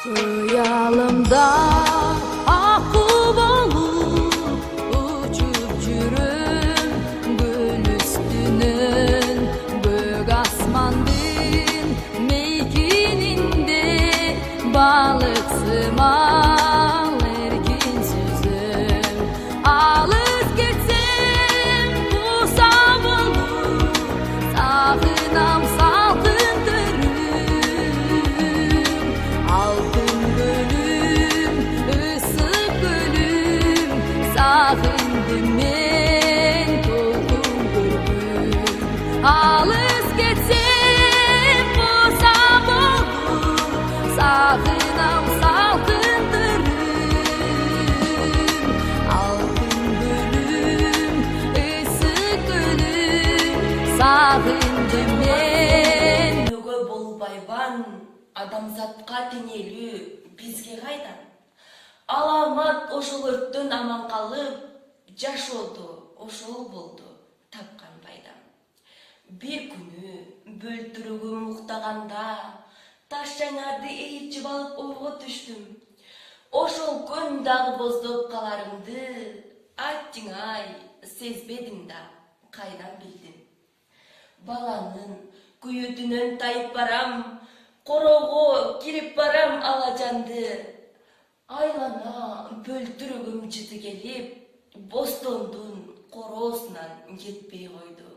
Kıyalımda akı bolup uçup жүрüm gül üstünün bök asmandın meykininde balık sımal erkin sözüm alız gitsem bu savunur sağınam salkındırım altın gölüm ısık gölüm sağındım men toldum gölüm alız gitsem bu savunur sağınam salkındırım altın gölüm ısık gölüm sağındım men Бүгө болбайбан адамзатка теңелүү бизге кайдан? Аламат ошол өрттөн аман калып, жашоодо ошол болду тапкан пайдам. Бир күнү бөлтүрүгүм уктаганда таш жаңарды ээрчип алып ойго түштүм. Ошол күн дагы боздоп каларымды аттиң-ай сезбедим да кайдан билдим. Баланын күйүтүнөн тайып барам, короого кирип барам алажанды. Айлана бөлтүрүгүм жыты келип, бостондун короосунан кетпей койду.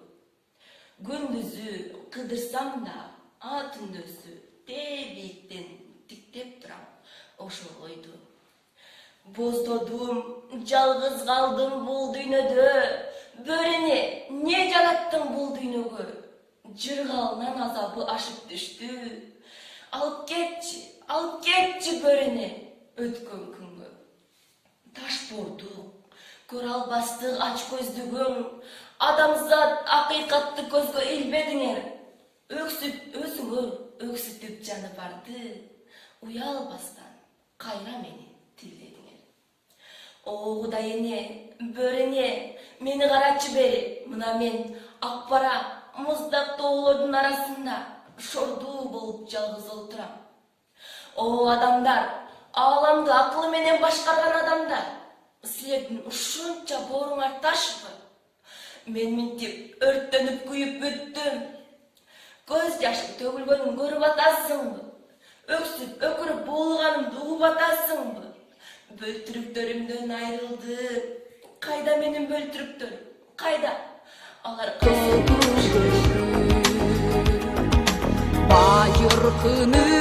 Күндүзү кыдырсам да, түндөсү бииктен тиктеп турам, ошол ойду. Боздодум, жалгыз калдым бул дүйнөдө. Бөрене, не жараттың бул дүйнөгө? Жыргалынан азабы ашып түштү. Алып кетчи бөрене өткөн күнгө. Таш бордук, көрө албастык ач көздүгүң, адамзат акыйкатты көзгө илбедиңер. Өзүңөр өксүтүп жаны барды, уялбастан кайра мени тилдедиңер. О Кудай эне, бөрене, мени карачы бери, мына мен акпара муздак тоолордун арасында шордуу болуп жалгыз отурам. О адамдар, ааламды акылы менен башкарган адамдар, силердин ушунча бооруңар ташпы? Мен минтип өрттөнүп күйүп бүттүм. Көз жашым төгүлгөнүн көрүп атасыңбы? Өксүп, өкүрүп буулганымды угуп атасыңбы? Бөлтүрүктөрүмдөн айрылдым. Кайда менин бөлтүрүктөрүм? Кайда? Алар байыркыны